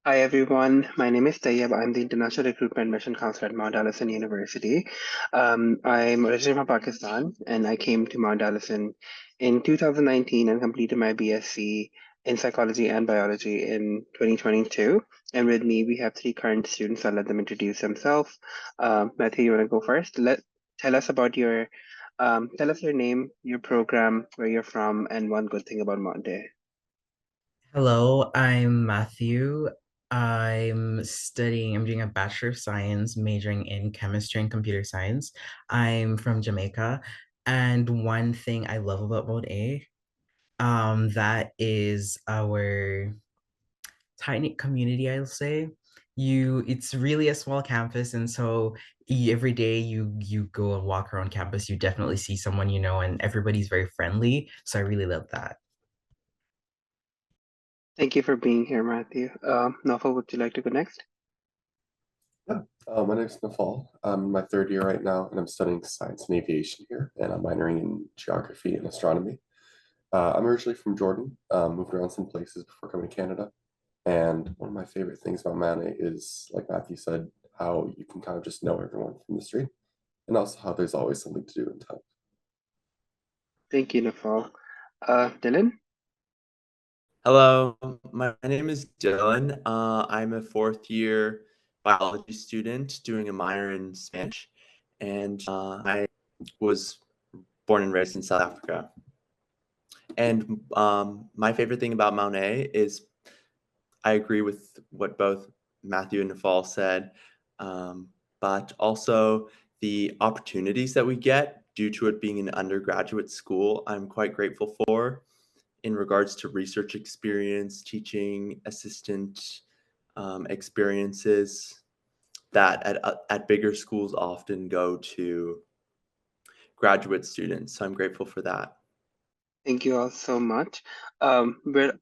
Hi everyone, my name is Tayyab. I'm the International Recruitment Mission Counselor at Mount Allison University. I'm originally from Pakistan and I came to Mount Allison in 2019 and completed my BSc in Psychology and Biology in 2022. And with me, we have three current students. I'll let them introduce themselves. Matthew, you want to go first? Tell us about tell us your name, your program, where you're from, and one good thing about Mount. Hello, I'm Matthew. I'm doing a Bachelor of Science, majoring in chemistry and computer science. I'm from Jamaica. And one thing I love about Mode A, that is our tight-knit community, I'll say. It's really a small campus, and so every day you go and walk around campus, you definitely see someone you know, and everybody's very friendly. So I really love that. Thank you for being here, Matthew. Naufal, would you like to go next? Yeah. My name's Nafal. I'm in my third year right now, and I'm studying science and aviation here, and I'm minoring in geography and astronomy. I'm originally from Jordan, moved around some places before coming to Canada, and one of my favorite things about Mane is, like Matthew said, how you can kind of just know everyone from the street, and also how there's always something to do in town. Thank you, Naufal. Dylan? Hello, my name is Dylan. I'm a fourth year biology student doing a minor in Spanish, and I was born and raised in South Africa. And my favorite thing about Monet is I agree with what both Matthew and Nafal said, but also the opportunities that we get due to it being an undergraduate school, I'm quite grateful for in regards to research experience, teaching assistant experiences that at bigger schools often go to graduate students. So I'm grateful for that. Thank you all so much. We'll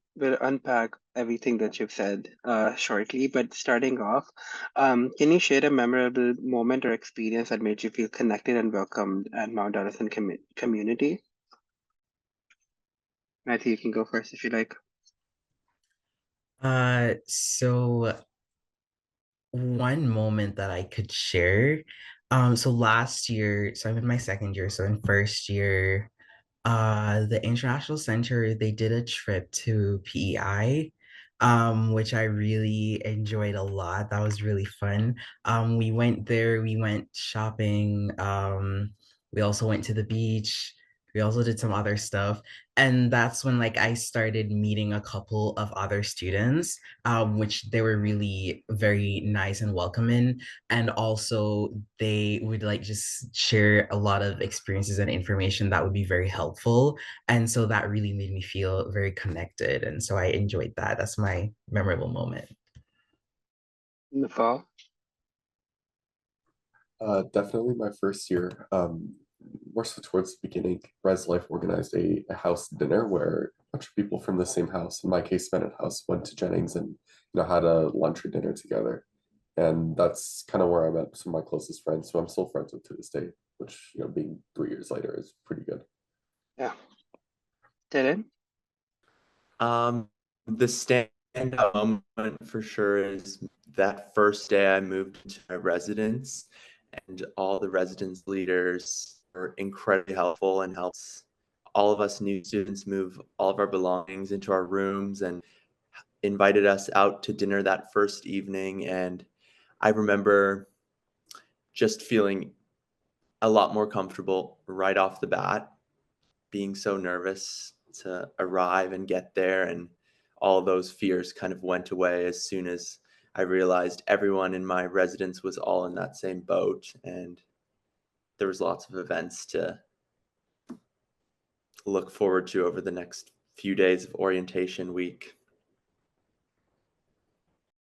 unpack everything that you've said shortly, but starting off, can you share a memorable moment or experience that made you feel connected and welcomed at Mount Allison community? Matthew, you can go first if you like. So one moment that I could share. So last year, so I'm in my second year, so in first year, the International Center, they did a trip to PEI, which I really enjoyed a lot. That was really fun. We went there, we went shopping, we also went to the beach. We also did some other stuff. And that's when like I started meeting a couple of other students, which they were really very nice and welcoming. And also they would like just share a lot of experiences and information that would be very helpful. And so that really made me feel very connected. And so I enjoyed that. That's my memorable moment. Naufal? Definitely my first year. More so towards the beginning, Res Life organized a house dinner where a bunch of people from the same house, in my case, Bennett House, went to Jennings and had a lunch or dinner together. And that's kind of where I met some of my closest friends, who I'm still friends with to this day, which being 3 years later is pretty good. Yeah. Dylan? The standout moment for sure is that first day I moved into my residence, and all the residence leaders were incredibly helpful and helped all of us new students move all of our belongings into our rooms and invited us out to dinner that first evening. And I remember just feeling a lot more comfortable right off the bat, being so nervous to arrive and get there, and all those fears kind of went away as soon as I realized everyone in my residence was all in that same boat, and there was lots of events to look forward to over the next few days of orientation week.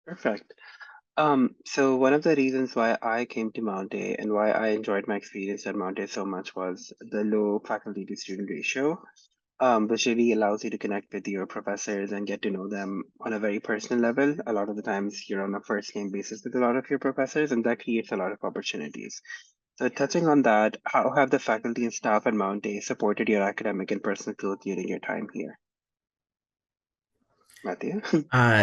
Perfect. So one of the reasons why I came to Mount A and why I enjoyed my experience at Mount A so much was the low faculty to student ratio, which really allows you to connect with your professors and get to know them on a very personal level. A lot of the times you're on a first name basis with a lot of your professors, and that creates a lot of opportunities. So touching on that, how have the faculty and staff at Mount A supported your academic and personal growth during your time here? Matthew?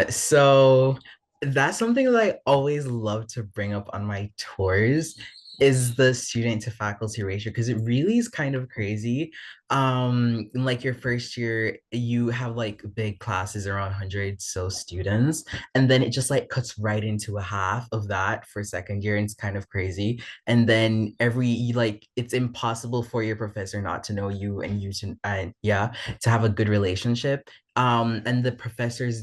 So That's something that I always love to bring up on my tours is the student to faculty ratio because it really is kind of crazy. In like your first year, you have like big classes around 100 so students, and then it just like cuts right into a half of that for second year, and it's kind of crazy. And then like it's impossible for your professor not to know you and you to yeah, to have a good relationship. And the professors,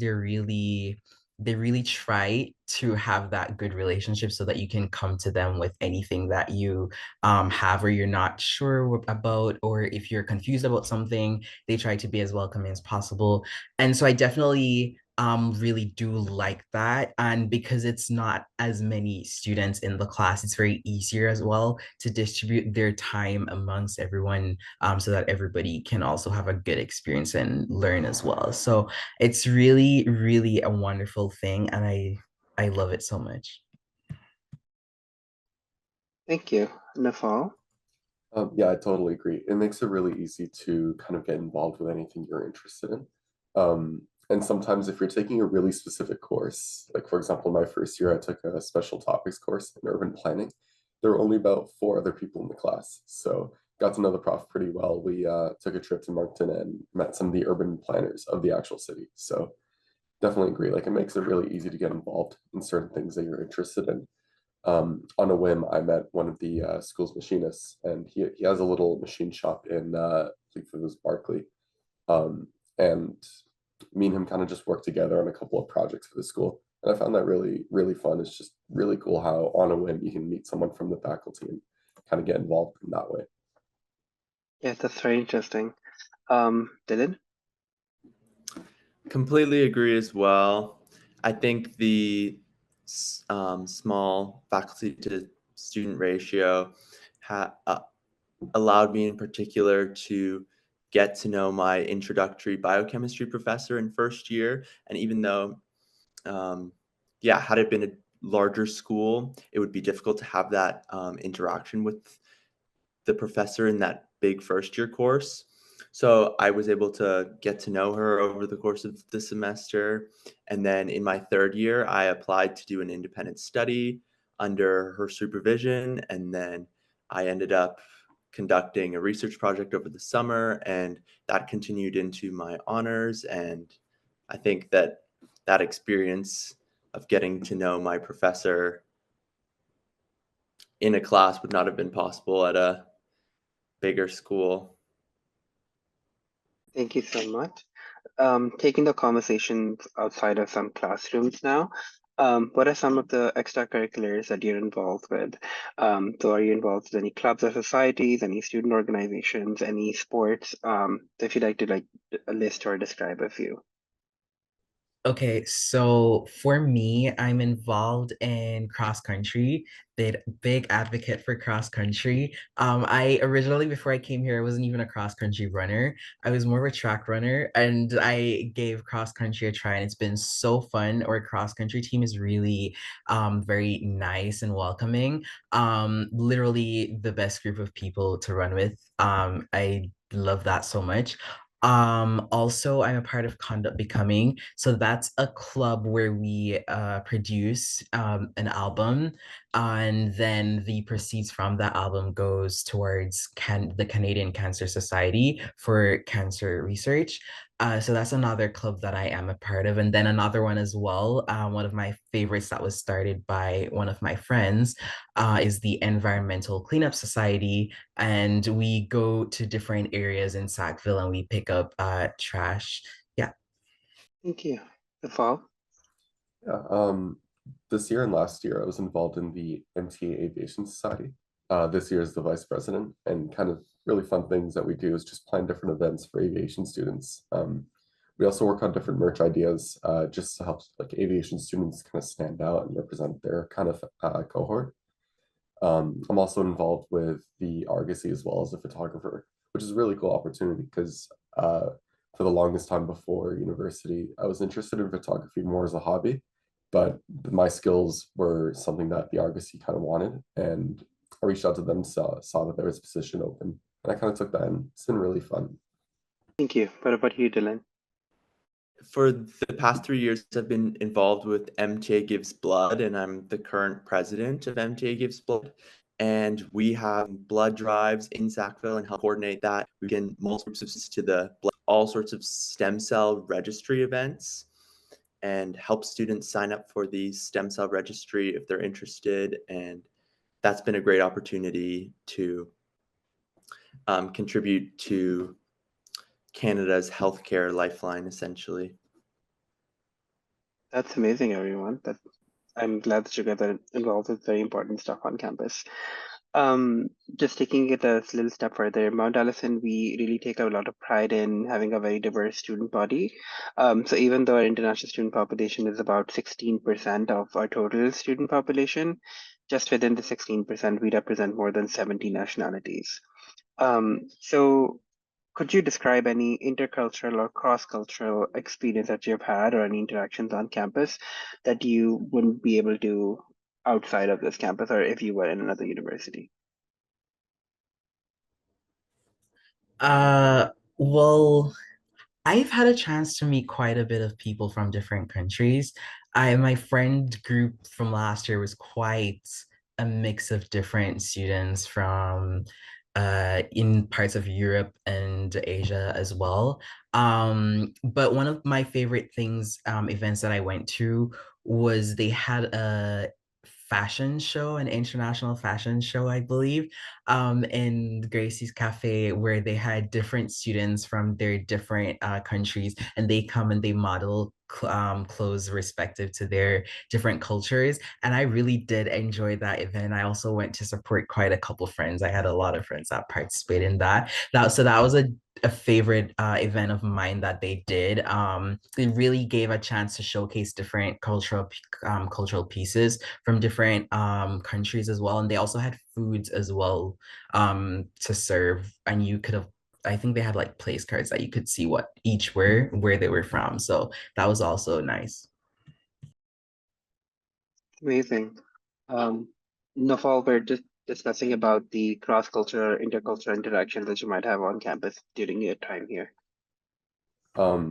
they really try to have that good relationship so that you can come to them with anything that you have or you're not sure about, or if you're confused about something, they try to be as welcoming as possible. And so I definitely really do like that. And because it's not as many students in the class, it's very easier as well to distribute their time amongst everyone, so that everybody can also have a good experience and learn as well. So it's really, really a wonderful thing, and I love it so much. Thank you. Nafal? Yeah, I totally agree. It makes it really easy to kind of get involved with anything you're interested in. And sometimes if you're taking a really specific course, like for example, my first year, I took a special topics course in urban planning. There were only about 4 other people in the class. So got to know the prof pretty well. We took a trip to Moncton and met some of the urban planners of the actual city. So definitely agree. Like it makes it really easy to get involved in certain things that you're interested in. On a whim, I met one of the school's machinists, and he has a little machine shop in I think it was Barclay, and me and him kind of just worked together on a couple of projects for the school, and I found that really fun. It's just really cool how on a whim you can meet someone from the faculty and kind of get involved in that way. Yeah, that's very interesting. Dylan? Completely agree as well. I think the small faculty to student ratio allowed me in particular to get to know my introductory biochemistry professor in first year. And even though, yeah, had it been a larger school, it would be difficult to have that interaction with the professor in that big first year course. So I was able to get to know her over the course of the semester. And then in my third year, I applied to do an independent study under her supervision. And then I ended up conducting a research project over the summer, and that continued into my honors. And I think that that experience of getting to know my professor in a class would not have been possible at a bigger school. Thank you so much. Taking the conversations outside of some classrooms now, what are some of the extracurriculars that you're involved with? So are you involved with any clubs or societies, any student organizations, any sports? If you'd like to list or describe a few. Okay, so for me, I'm involved in cross country. Big advocate for cross country. I originally, before I came here, I wasn't even a cross country runner. I was more of a track runner, and I gave cross country a try, and it's been so fun. Our cross country team is really very nice and welcoming. Literally the best group of people to run with. I love that so much. Also, I'm a part of Conduct Becoming. So that's a club where we produce an album, and then the proceeds from that album goes towards the Canadian Cancer Society for cancer research. So that's another club that I am a part of. And then another one as well, one of my favorites that was started by one of my friends, is the Environmental Cleanup Society, and we go to different areas in Sackville and we pick up trash. Yeah. Thank you. Nafal? Yeah, this year and last year, I was involved in the MTA Aviation Society. This year as the vice president, and kind of really fun things that we do is just plan different events for aviation students. We also work on different merch ideas, just to help like aviation students kind of stand out and represent their kind of cohort. I'm also involved with the Argosy as well as a photographer, which is a really cool opportunity because for the longest time before university, I was interested in photography more as a hobby, but my skills were something that the Argosy kind of wanted, and I reached out to them, saw that there was a position open, and I kind of took that, and it's been really fun. Thank you. What about you, Dylan? for the past 3 years, I've been involved with MTA Gives Blood, and I'm the current president of MTA Gives Blood. And we have blood drives in Sackville and help coordinate that. We can multiple groups to the blood, all sorts of stem cell registry events, and help students sign up for the stem cell registry if they're interested. And that's been a great opportunity to contribute to Canada's healthcare lifeline, essentially. That's amazing, everyone. I'm glad that you guys are involved with very important stuff on campus. Just taking it a little step further, Mount Allison, we really take a lot of pride in having a very diverse student body. So even though our international student population is about 16% of our total student population, just within the 16%, we represent more than 70 nationalities. So could you describe any intercultural or cross-cultural experience that you've had or any interactions on campus that you wouldn't be able to outside of this campus or if you were in another university? Well, I've had a chance to meet quite a bit of people from different countries. My friend group from last year was quite a mix of different students from in parts of Europe and Asia as well. But one of my favorite events that I went to was they had a fashion show, an international fashion show, I believe, in Gracie's Cafe, where they had different students from their different countries, and they come and they model clothes respective to their different cultures. And I really did enjoy that event. I also went to support quite a couple friends. I had a lot of friends that participated in that. That was a favorite event of mine that they did. It really gave a chance to showcase different cultural pieces from different countries as well. And they also had foods as well to serve. And you could have, I think they had like place cards that you could see what each were, where they were from. So that was also nice. Amazing. Nafal, we're just discussing about the cross-cultural, intercultural interactions that you might have on campus during your time here. I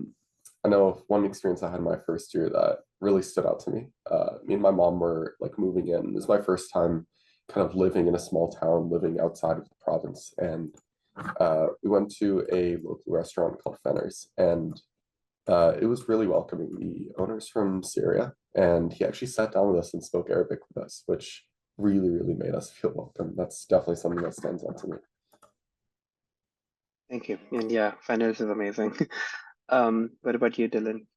know one experience I had in my first year that really stood out to me. Me and my mom were like moving in. It was my first time kind of living in a small town, living outside of the province. And we went to a local restaurant called Fenner's, and it was really welcoming. The owner's from Syria, and he actually sat down with us and spoke Arabic with us, which really, really made us feel welcome. That's definitely something that stands out to me. Thank you. And yeah, finance is amazing. What about you, Dylan?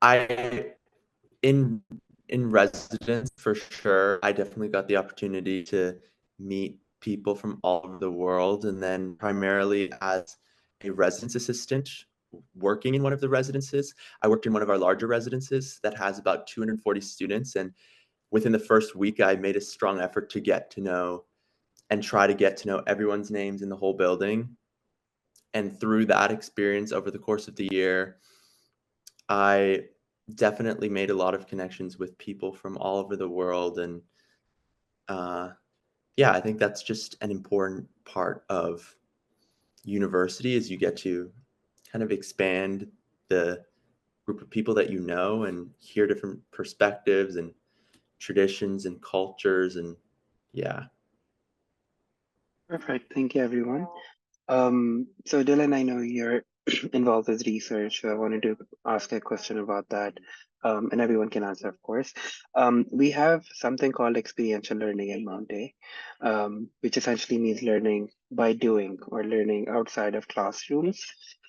I in residence for sure. I definitely got the opportunity to meet people from all over the world, and then primarily as a residence assistant working in one of the residences. I worked in one of our larger residences that has about 240 students, and within the first week, I made a strong effort to get to know and try to get to know everyone's names in the whole building. And through that experience over the course of the year, I definitely made a lot of connections with people from all over the world. And yeah, I think that's just an important part of university is you get to kind of expand the group of people that you know and hear different perspectives and traditions and cultures. And yeah. Perfect. Thank you, everyone. So Dylan, I know you're involved with research, so I wanted to ask a question about that, and everyone can answer, of course. We have something called experiential learning at Mount A, which essentially means learning by doing or learning outside of classrooms.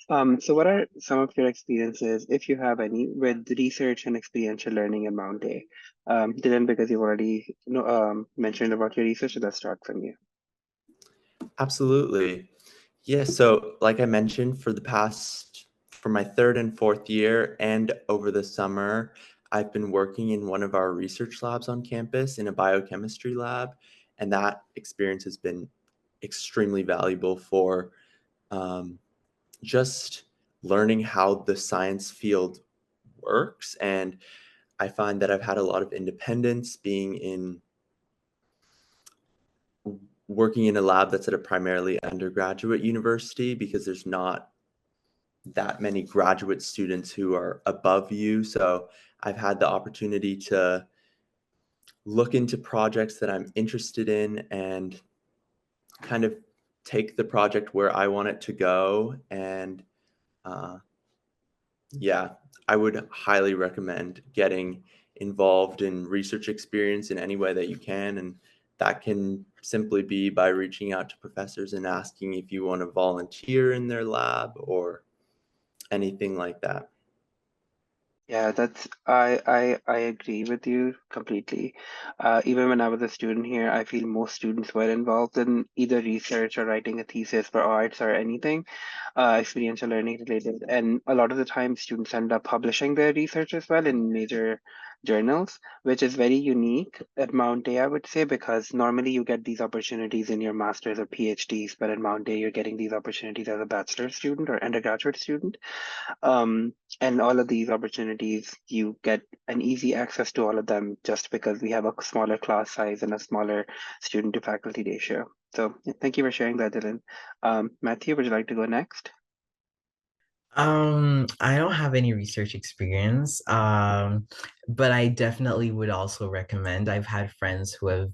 So what are some of your experiences, if you have any, with research and experiential learning at Mount A? Dylan, because you've already mentioned about your research, so let's start from you. Absolutely. Yeah, so like I mentioned, for my third and fourth year and over the summer, I've been working in one of our research labs on campus in a biochemistry lab, and that experience has been extremely valuable for just learning how the science field works. And I find that I've had a lot of independence being in working in a lab that's at a primarily undergraduate university, because there's not that many graduate students who are above you. So I've had the opportunity to look into projects that I'm interested in and kind of take the project where I want it to go. And uh, yeah, I would highly recommend getting involved in research experience in any way that you can. And that can simply be by reaching out to professors and asking if you want to volunteer in their lab or anything like that. Yeah, I agree with you completely. Even when I was a student here, I feel most students were involved in either research or writing a thesis for arts or anything, experiential learning related. And a lot of the time, students end up publishing their research as well in major journals, which is very unique at Mount A, I would say, because normally you get these opportunities in your master's or PhDs, but at Mount A, you're getting these opportunities as a bachelor student or undergraduate student. Um, and all of these opportunities, you get an easy access to all of them just because we have a smaller class size and a smaller student to faculty ratio. So yeah, thank you for sharing that, Dylan. Matthew, would you like to go next? I don't have any research experience, but I definitely would also recommend. I've had friends who have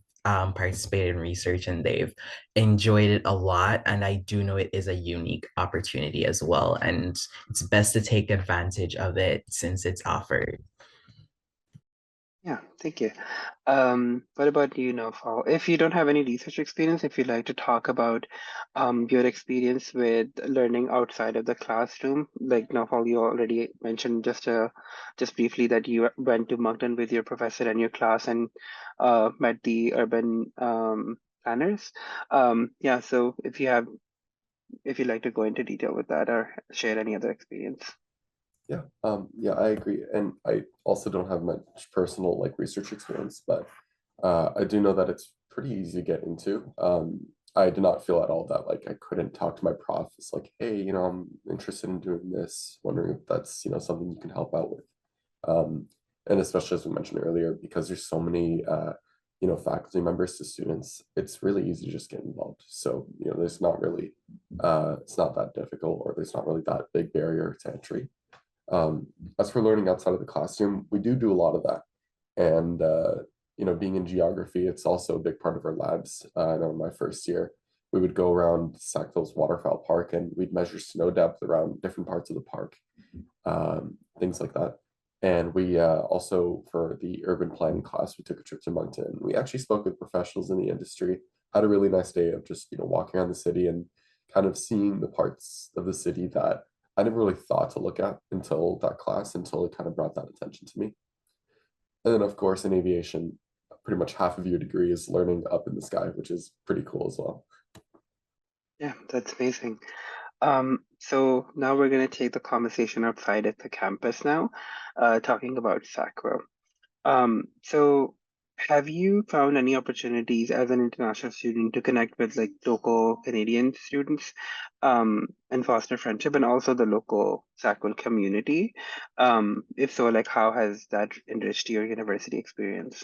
participated in research and they've enjoyed it a lot, and I do know it is a unique opportunity as well, and it's best to take advantage of it since it's offered. Yeah, thank you. What about you, Naufal? If you don't have any research experience, if you'd like to talk about your experience with learning outside of the classroom, like Naufal, you already mentioned just briefly that you went to Moncton with your professor and your class and met the urban planners. Yeah, so if you'd like to go into detail with that or share any other experience. Yeah, I agree. And I also don't have much personal like research experience, but I do know that it's pretty easy to get into. I did not feel at all that like I couldn't talk to my prof. It's like, hey, I'm interested in doing this, wondering if that's, something you can help out with. Um, and especially as we mentioned earlier, because there's so many faculty members to students, it's really easy to just get involved. So, there's not really it's not that difficult, or there's not really that big barrier to entry. Um, as for learning outside of the classroom, we do a lot of that. And, being in geography, it's also a big part of our labs. I know in my first year, we would go around Sackville's Waterfowl Park and we'd measure snow depth around different parts of the park, things like that. And we also, for the urban planning class, we took a trip to Moncton. We actually spoke with professionals in the industry, had a really nice day of just, walking around the city and kind of seeing the parts of the city that I never really thought to look at until that class, until it kind of brought that attention to me. And then, of course, in aviation, pretty much half of your degree is learning up in the sky, which is pretty cool as well. Yeah, that's amazing. So now we're going to take the conversation outside at the campus now, talking about Sackville. So have you found any opportunities as an international student to connect with like local Canadian students, and foster friendship and also the local Sackville community? If so, like how has that enriched your university experience?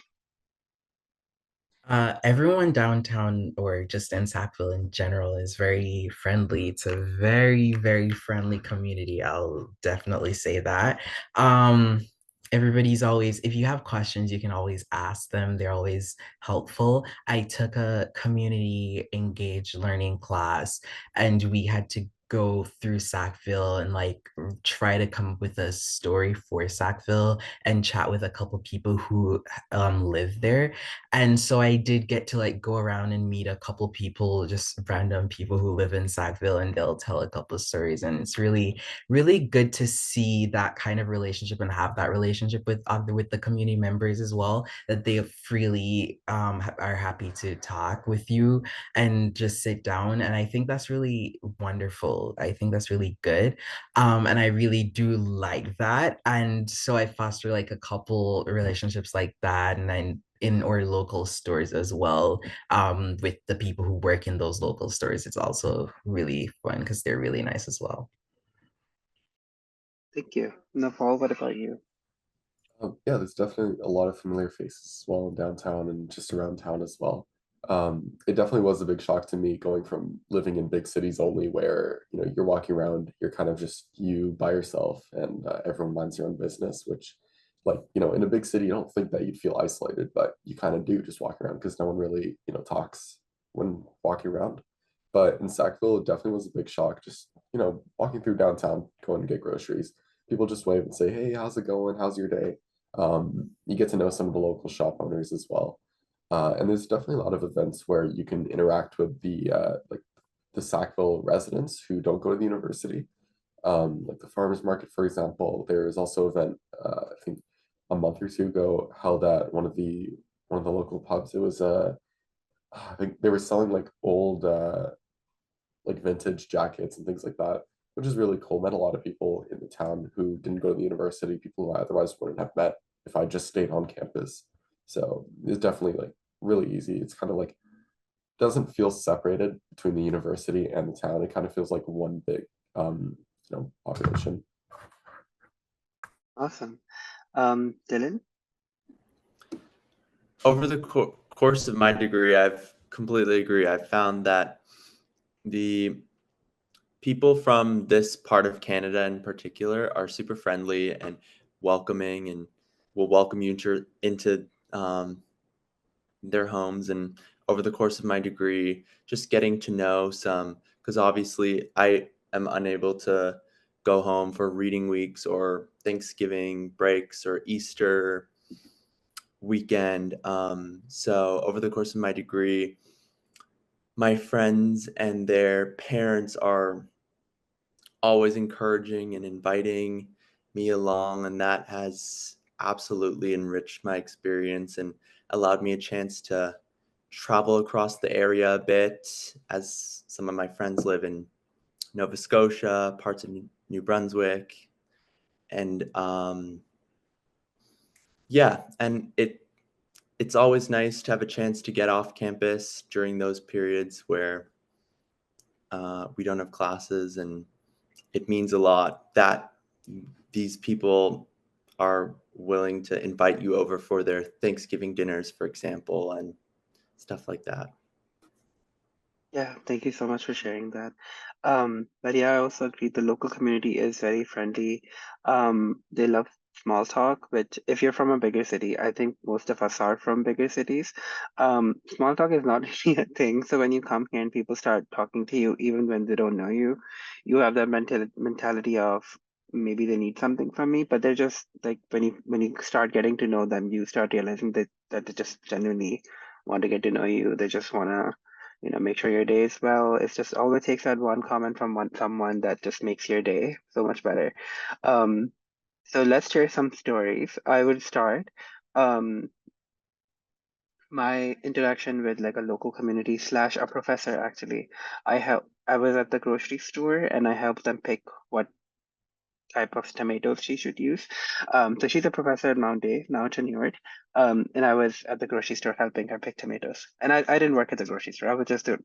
Everyone downtown or just in Sackville in general is very friendly. It's a very, very friendly community. I'll definitely say that. Um, Everybody's always, if you have questions, you can always ask them. They're always helpful. I took a community engaged learning class and we had to go through Sackville and like try to come up with a story for Sackville and chat with a couple people who live there. And so I did get to like go around and meet a couple people, just random people who live in Sackville, and they'll tell a couple of stories. And it's really, really good to see that kind of relationship and have that relationship with the community members as well, that they freely are happy to talk with you and just sit down. And I think that's really wonderful. I think that's really good. And I really do like that. And so I foster like a couple relationships like that. And then in our local stores as well, with the people who work in those local stores. It's also really fun because they're really nice as well. Thank you. Nafal, what about you? Yeah, there's definitely a lot of familiar faces as well in downtown and just around town as well. It definitely was a big shock to me going from living in big cities only, where you're walking around, you're kind of just you by yourself, and everyone minds their own business. Which, like in a big city, you don't think that you'd feel isolated, but you kind of do just walking around because no one really talks when walking around. But in Sackville, it definitely was a big shock. Just walking through downtown, going to get groceries, people just wave and say, "Hey, how's it going? How's your day?" You get to know some of the local shop owners as well. And there's definitely a lot of events where you can interact with the Sackville residents who don't go to the university. Like the farmers market, for example. There is also an event, I think a month or two ago, held at one of the local pubs. It was I think they were selling like old like vintage jackets and things like that, which is really cool. Met a lot of people in the town who didn't go to the university, people who I otherwise wouldn't have met if I just stayed on campus. So it's definitely like really easy. It's kind of like doesn't feel separated between the university and the town. It kind of feels like one big population. Awesome. Dylan? Over the course of my degree, I've completely agree. I've found that the people from this part of Canada in particular are super friendly and welcoming, and will welcome you into their homes. And over the course of my degree, just getting to know some, because obviously I am unable to go home for reading weeks or Thanksgiving breaks or Easter weekend. So over the course of my degree, my friends and their parents are always encouraging and inviting me along, and that has absolutely enriched my experience and allowed me a chance to travel across the area a bit, as some of my friends live in Nova Scotia, parts of New Brunswick, and yeah, and it's always nice to have a chance to get off campus during those periods where we don't have classes, and it means a lot that these people are willing to invite you over for their Thanksgiving dinners, for example, and stuff like that. Yeah, thank you so much for sharing that. But yeah, I also agree the local community is very friendly. They love small talk, which if you're from a bigger city, I think most of us are from bigger cities. Small talk is not really a thing. So when you come here and people start talking to you, even when they don't know you, you have that mentality of maybe they need something from me, but they're just like when you start getting to know them, you start realizing that they just genuinely want to get to know you. They just wanna make sure your day is well. It's just all it takes that one comment from someone that just makes your day so much better. Um, so let's share some stories. I would start. Um, my interaction with like a local community slash a professor actually. I was at the grocery store and I helped them pick what type of tomatoes she should use. So she's a professor at Mount A, now tenured. And I was at the grocery store helping her pick tomatoes. And I didn't work at the grocery store. I was just doing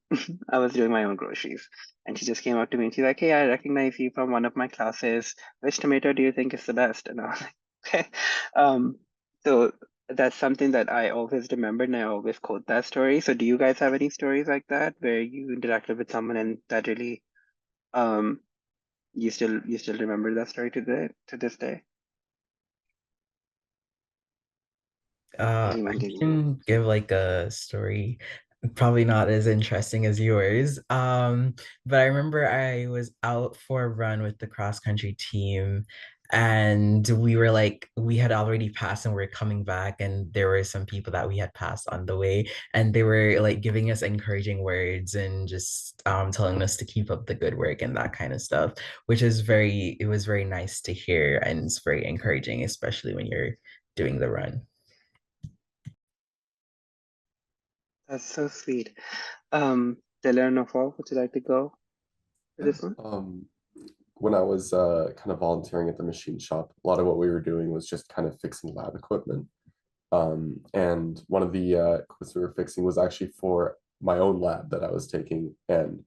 I was doing my own groceries. And she just came up to me and she's like, "Hey, I recognize you from one of my classes. Which tomato do you think is the best?" And I was like, "Okay." Um, so that's something that I always remember and I always quote that story. So do you guys have any stories like that where you interacted with someone and that really um you still remember that story to this day? I Anyone can go. can give like a story, probably not as interesting as yours. But I remember I was out for a run with the cross country team, and we had already passed and we are coming back, and there were some people that we had passed on the way, and they were like giving us encouraging words and just telling us to keep up the good work and that kind of stuff, which is it was very nice to hear, and it's very encouraging, especially when you're doing the run. That's so sweet. Dylan or Fall, would you like to go for this Yes. one? When I was kind of volunteering at the machine shop, a lot of what we were doing was just kind of fixing lab equipment. And one of the equipment we were fixing was actually for my own lab that I was taking, and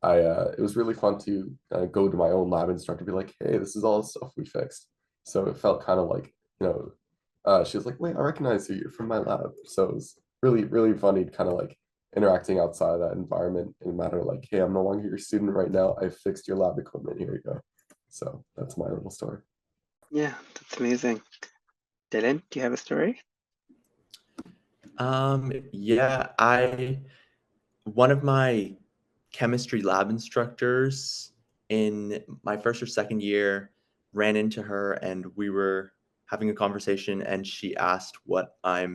it was really fun to go to my own lab and start to be like, "Hey, this is all the stuff we fixed." So it felt kind of like, she was like, "Wait, I recognize you. You're from my lab." So it was really, really funny to kind of like interacting outside of that environment in a matter like, hey, I'm no longer your student right now. I fixed your lab equipment. Here you go. So that's my little story. Yeah, that's amazing. Dylan, do you have a story? Yeah, one of my chemistry lab instructors in my first or second year ran into her, and we were having a conversation, and she asked what my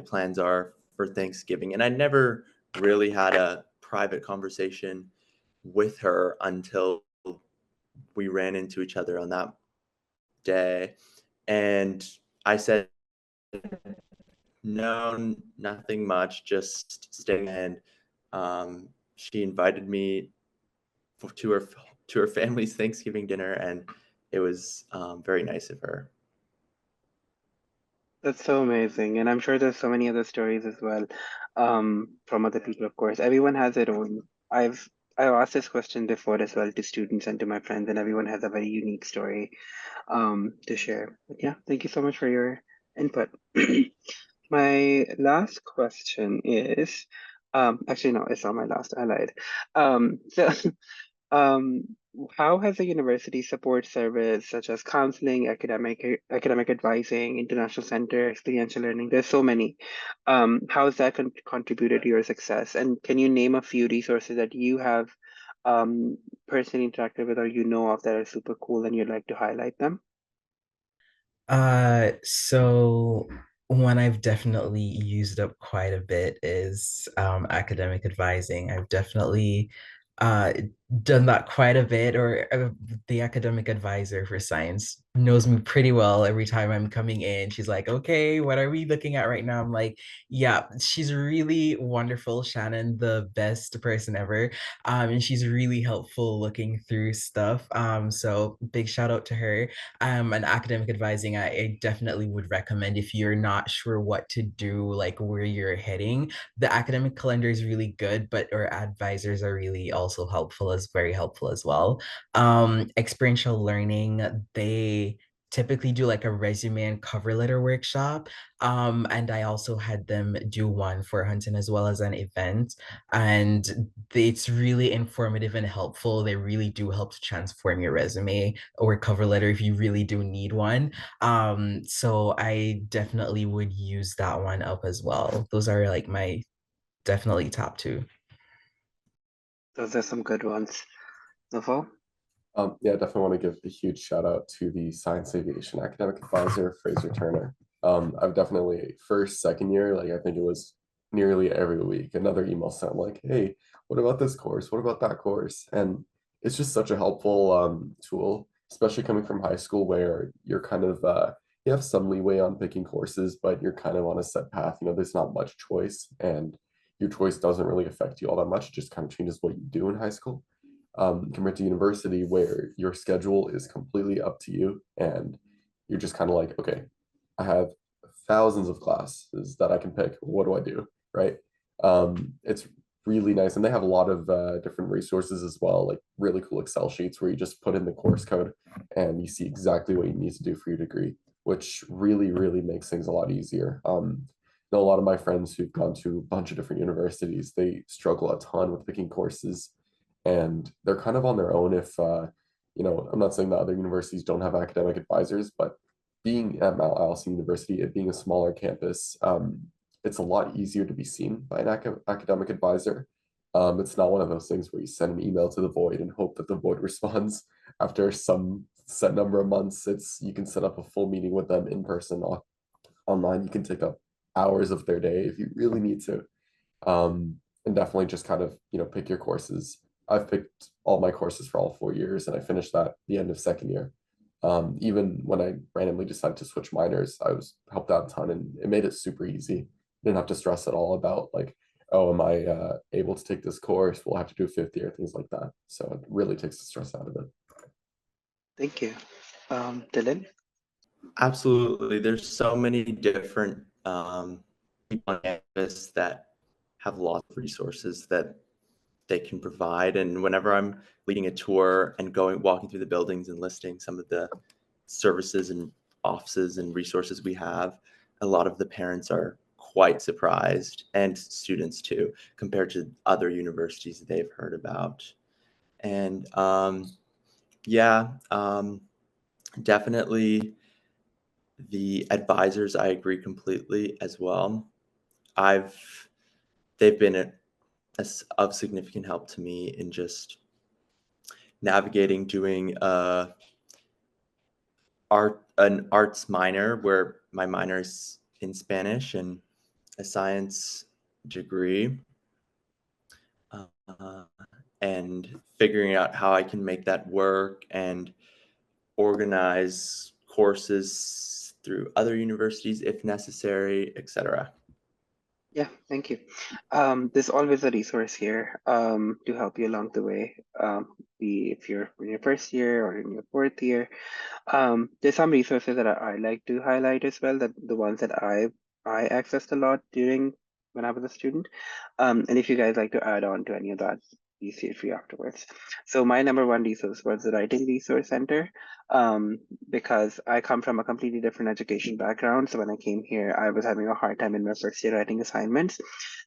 plans are for Thanksgiving. And I never really had a private conversation with her until we ran into each other on that day. And I said, no, nothing much, just staying. And she invited me to her family's Thanksgiving dinner, and it was very nice of her. That's so amazing. And I'm sure there's so many other stories as well, from other people, of course. Everyone has their own. I've asked this question before as well to students and to my friends, and everyone has a very unique story to share. But yeah, thank you so much for your input. My last question is, actually no, it's not my last. I lied. So Um, how has a university support service such as counseling, academic advising, international center, experiential learning? There's so many. How has that contributed to your success? And can you name a few resources that you have personally interacted with or you know of that are super cool and you'd like to highlight them? So one I've definitely used up quite a bit is academic advising. I've definitely uh done that quite a bit, or the academic advisor for science knows me pretty well. Every time I'm coming in, she's like, okay, what are we looking at right now? I'm like, yeah, she's really wonderful, Shannon, the best person ever. And she's really helpful looking through stuff. So big shout out to her. And academic advising, I definitely would recommend if you're not sure what to do, like where you're heading. The academic calendar is really good, but our advisors are really also very helpful as well. Experiential learning, they typically do like a resume and cover letter workshop. And I also had them do one for Hunting as well as an event. And it's really informative and helpful. They really do help to transform your resume or cover letter if you really do need one. So I definitely would use that one up as well. Those are like my definitely top two. Those are some good ones. Nafal? Yeah, I definitely want to give a huge shout out to the science aviation academic advisor, Fraser Turner. I've definitely first, second year, like I think it was nearly every week, another email sent like, hey, what about this course? What about that course? And it's just such a helpful tool, especially coming from high school where you're kind of you have some leeway on picking courses, but you're kind of on a set path. You know, there's not much choice, and your choice doesn't really affect you all that much. It just kind of changes what you do in high school, compared to university where your schedule is completely up to you and you're just kind of like, okay, I have thousands of classes that I can pick. What do I do? Right. It's really nice. And they have a lot of different resources as well, like really cool Excel sheets where you just put in the course code and you see exactly what you need to do for your degree, which really, really makes things a lot easier. Know a lot of my friends who've gone to a bunch of different universities, they struggle a ton with picking courses and they're kind of on their own if you know, I'm not saying that other universities don't have academic advisors, but being at Mount Allison University, it being a smaller campus, it's a lot easier to be seen by an academic advisor. It's not one of those things where you send an email to the void and hope that the void responds after some set number of months. It's you can set up a full meeting with them in person. Online you can take up hours of their day if you really need to, and definitely just kind of, you know, pick your courses. I've picked all my courses for all 4 years and I finished that the end of second year. Even when I randomly decided to switch minors, I was helped out a ton and it made it super easy. Didn't have to stress at all about like, oh, am I able to take this course? We'll have to do a fifth year, things like that. So it really takes the stress out of it. Thank you. Dylan? Absolutely. There's so many different people on campus that have lots of resources that they can provide. And whenever I'm leading a tour and walking through the buildings and listing some of the services and offices and resources we have, a lot of the parents are quite surprised, and students too, compared to other universities they've heard about. And yeah, definitely the advisors, I agree completely as well. They've been of significant help to me in just navigating doing an arts minor, where my minor is in Spanish, and a science degree, and figuring out how I can make that work and organize courses through other universities if necessary, etc. Yeah, thank you. There's always a resource here to help you along the way, be if you're in your first year or in your fourth year. There's some resources that I like to highlight as well, that the ones that I accessed a lot during when I was a student. And if you guys like to add on to any of that, please feel free afterwards. So my number one resource was the Writing Resource Center, because I come from a completely different education background. So when I came here, I was having a hard time in my first year writing assignments.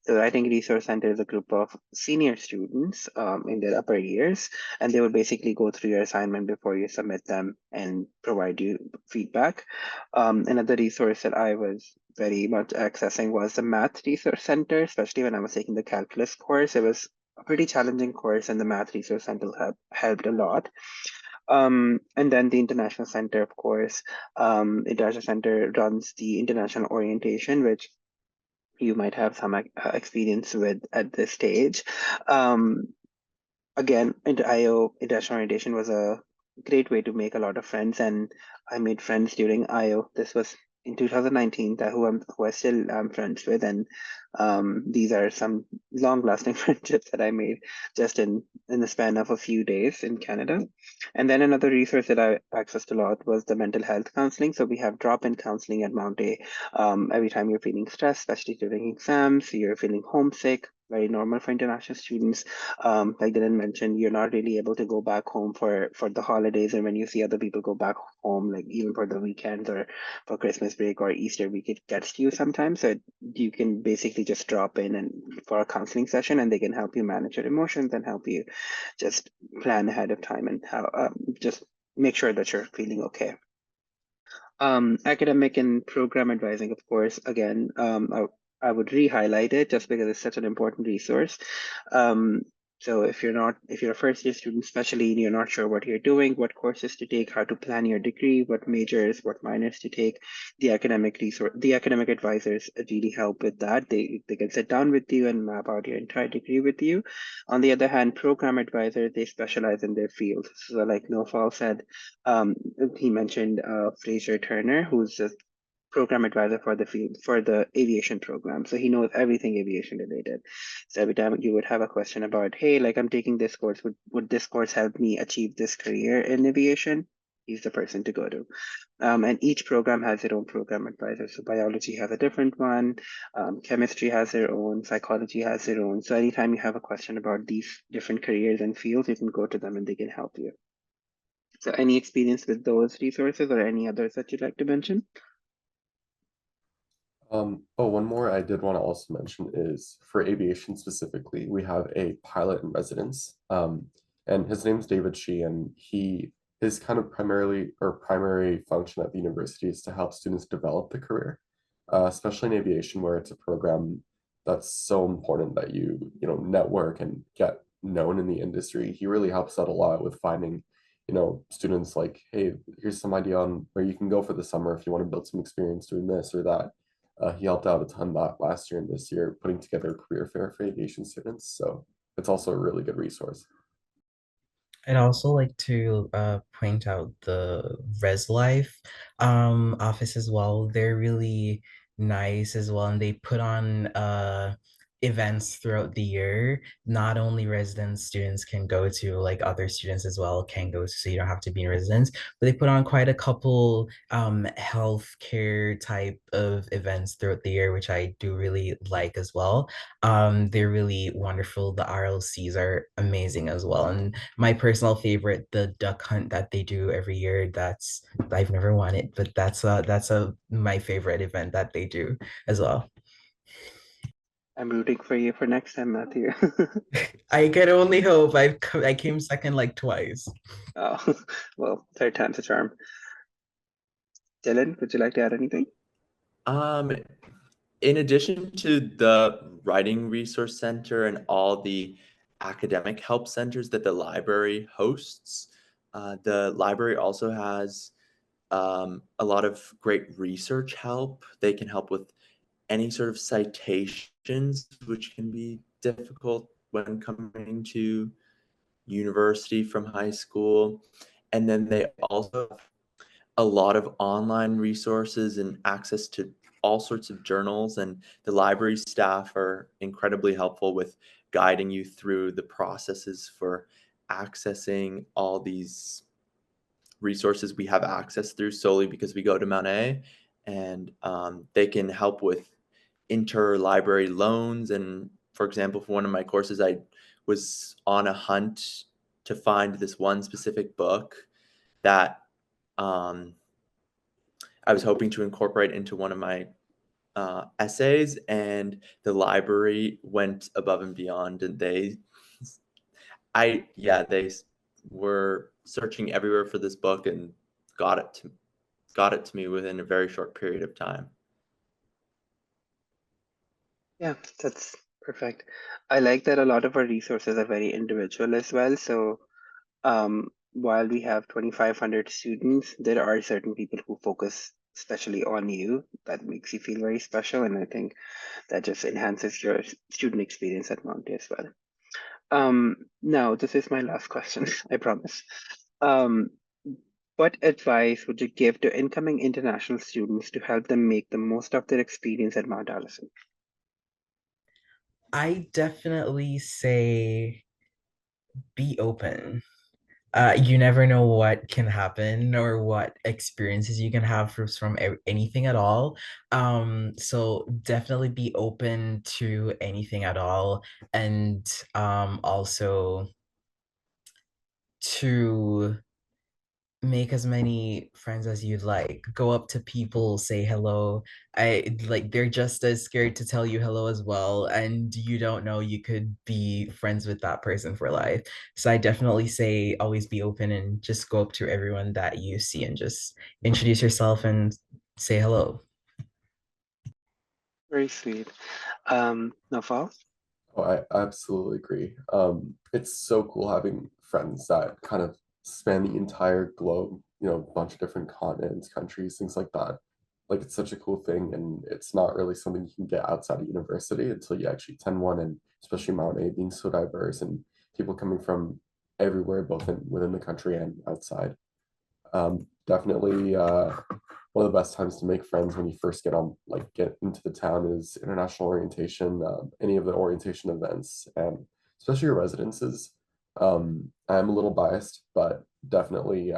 The Writing Resource Center is a group of senior students in their upper years, and they will basically go through your assignment before you submit them and provide you feedback. Another resource that I was very much accessing was the Math Resource Center, especially when I was taking the calculus course. It was a pretty challenging course, and the Math Resource Center helped a lot. And then the International Center, of course. International Center runs the international orientation, which you might have some experience with at this stage. Again, International Orientation was a great way to make a lot of friends, and I made friends during IO. This was in 2019, that who I still am friends with, and these are some long-lasting friendships that I made just in the span of a few days in Canada. And then another resource that I accessed a lot was the mental health counseling. So we have drop-in counseling at Mount A. Every time you're feeling stressed, especially during exams, you're feeling homesick, very normal for international students. Like Dylan mentioned, you're not really able to go back home for the holidays, and when you see other people go back home, like even for the weekends or for Christmas break or Easter week, it gets to you sometimes. So you can basically just drop in and for a counseling session, and they can help you manage your emotions and help you just plan ahead of time and how just make sure that you're feeling okay. Academic and program advising, of course, again, I would re-highlight it just because it's such an important resource. So if you're a first year student, especially, and you're not sure what you're doing, what courses to take, how to plan your degree, what majors, what minors to take, the academic advisors really help with that. They can sit down with you and map out your entire degree with you. On the other hand, program advisors, they specialize in their field. So like Nofal said, um, he mentioned Fraser Turner, who's a program advisor for the field for the aviation program. So he knows everything aviation related. So every time you would have a question about, hey, like I'm taking this course, would this course help me achieve this career in aviation? He's the person to go to. And each program has their own program advisor. So biology has a different one, chemistry has their own, psychology has their own. So anytime you have a question about these different careers and fields, you can go to them and they can help you. So any experience with those resources or any others that you'd like to mention? One more I did want to also mention is for aviation specifically, we have a pilot in residence. And his name's David Shee, and his kind of primary function at the university is to help students develop the career, especially in aviation, where it's a program that's so important that you know, network and get known in the industry. He really helps out a lot with finding, you know, students like, hey, here's some idea on where you can go for the summer if you want to build some experience doing this or that. He helped out a ton that last year and this year, putting together a career fair for aviation students. So it's also a really good resource. I'd also like to point out the Res Life office as well. They're really nice as well, and they put on events throughout the year. Not only residents, students can go to, like other students as well can go to, so you don't have to be in residence. But they put on quite a couple healthcare type of events throughout the year, which I do really like as well. They're really wonderful. The RLCs are amazing as well, and my personal favorite, the duck hunt that they do every year. I've never won it, but that's my favorite event that they do as well. I'm rooting for you for next time, Matthew. I can only hope. I came second like twice. Oh, well, third time's a charm. Dylan, would you like to add anything? In addition to the Writing Resource Center and all the academic help centers that the library hosts, the library also has a lot of great research help. They can help with any sort of citations, which can be difficult when coming to university from high school. And then they also have a lot of online resources and access to all sorts of journals, and the library staff are incredibly helpful with guiding you through the processes for accessing all these resources we have access through solely because we go to Mount A, and they can help with interlibrary loans. And for example, for one of my courses, I was on a hunt to find this one specific book that I was hoping to incorporate into one of my essays, and the library went above and beyond, and they were searching everywhere for this book and got it to me within a very short period of time. Yeah, that's perfect. I like that a lot of our resources are very individual as well. So while we have 2,500 students, there are certain people who focus especially on you. That makes you feel very special, and I think that just enhances your student experience at Monte as well. Now, this is my last question, I promise. Um, what advice would you give to incoming international students to help them make the most of their experience at Mount Allison? I definitely say be open. You never know what can happen or what experiences you can have from anything at all. So definitely be open to anything at all, and also to make as many friends as you'd like. Go up to people, say hello. They're just as scared to tell you hello as well, and you don't know, you could be friends with that person for life. So I definitely say always be open and just go up to everyone that you see and just introduce yourself and say hello. Very sweet. Nafal? Oh, I absolutely agree. It's so cool having friends that kind of span the entire globe, a bunch of different continents, countries, things like that. Like, it's such a cool thing, and it's not really something you can get outside of university until you actually attend one, and especially Mount A being so diverse and people coming from everywhere, both within the country and outside. Definitely one of the best times to make friends when you first get into the town is international orientation, any of the orientation events, and especially your residences. I'm a little biased, but definitely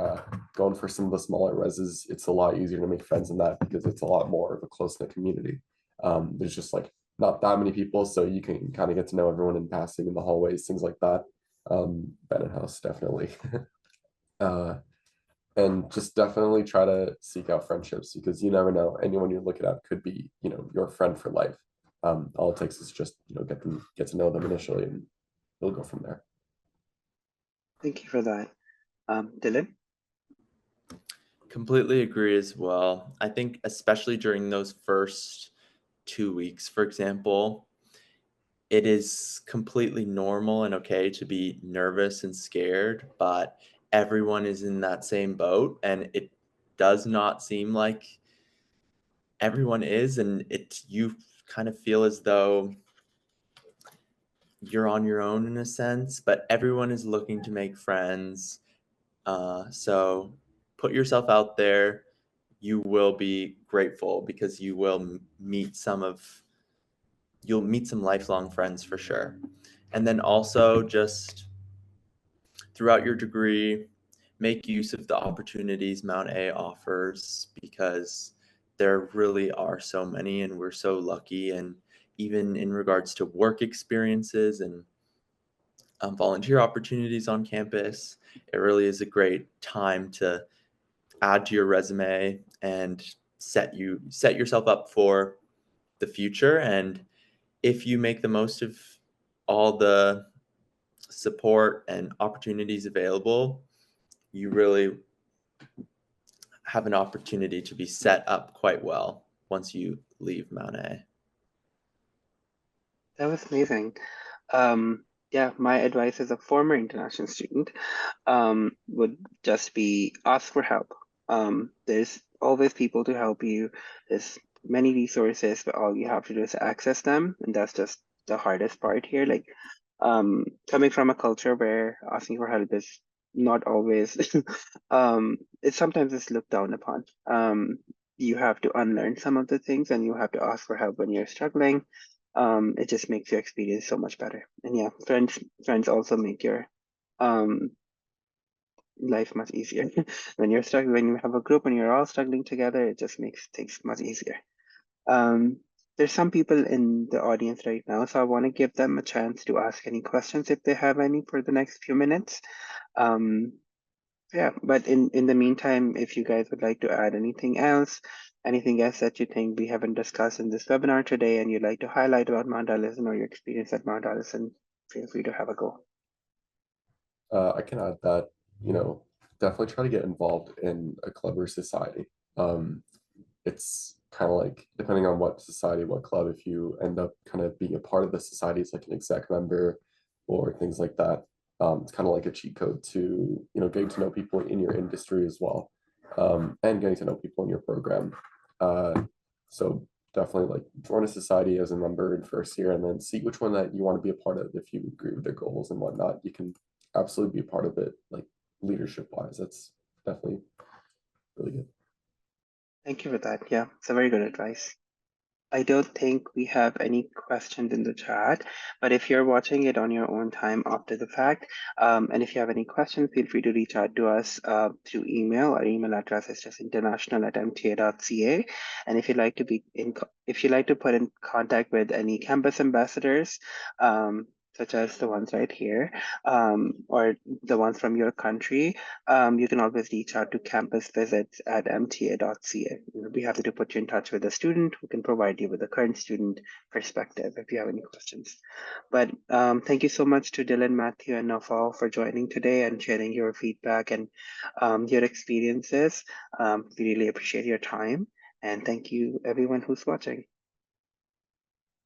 going for some of the smaller reses, it's a lot easier to make friends in that because it's a lot more of a close-knit community. There's just like not that many people, so you can kind of get to know everyone in passing in the hallways, things like that. Bennett House, definitely. uh, and just definitely try to seek out friendships because you never know, anyone you're looking at could be your friend for life. All it takes is just get to know them initially, and you'll go from there. Thank you for that. Dylan? Completely agree as well. I think especially during those first 2 weeks, for example, it is completely normal and okay to be nervous and scared, but everyone is in that same boat, and it does not seem like everyone is, and you kind of feel as though you're on your own in a sense, but everyone is looking to make friends. So put yourself out there. You will be grateful because you will you'll meet some lifelong friends for sure. And then also just throughout your degree, make use of the opportunities Mount A offers because there really are so many, and we're so lucky. And even in regards to work experiences and volunteer opportunities on campus, it really is a great time to add to your resume and set yourself up for the future. And if you make the most of all the support and opportunities available, you really have an opportunity to be set up quite well once you leave Mount A. That was amazing. Yeah, my advice as a former international student would just be ask for help. There's always people to help you. There's many resources, but all you have to do is access them, and that's just the hardest part here. Like, coming from a culture where asking for help is not always, it sometimes is looked down upon. You have to unlearn some of the things, and you have to ask for help when you're struggling. It just makes your experience so much better. And yeah, friends also make your um life much easier. When you're struggling, when you have a group and you're all struggling together, it just makes things much easier. Um, there's some people in the audience right now, so I want to give them a chance to ask any questions if they have any for the next few minutes. Um, yeah, but in the meantime, if you guys would like to add anything else that you think we haven't discussed in this webinar today and you'd like to highlight about Mount Allison or your experience at Mount Allison, feel free to have a go. I can add that, definitely try to get involved in a club or society. It's kind of like, depending on what society, what club, if you end up kind of being a part of the society as like an exec member or things like that, it's kind of like a cheat code to, getting to know people in your industry as well, and getting to know people in your program. So definitely like join a society as a member in first year and then see which one that you want to be a part of. If you agree with their goals and whatnot, you can absolutely be a part of it, like leadership wise. That's definitely really good. Thank you for that. Yeah, it's a very good advice. I don't think we have any questions in the chat, but if you're watching it on your own time after the fact, and if you have any questions, feel free to reach out to us through email. Our email address is just international@mta.ca. And if you'd like to put in contact with any campus ambassadors, such as the ones right here, or the ones from your country, you can always reach out to campusvisits@mta.ca. We'll be happy to put you in touch with a student who can provide you with a current student perspective if you have any questions. But thank you so much to Dylan, Matthew, and Nafal for joining today and sharing your feedback and your experiences. We really appreciate your time. And thank you, everyone who's watching.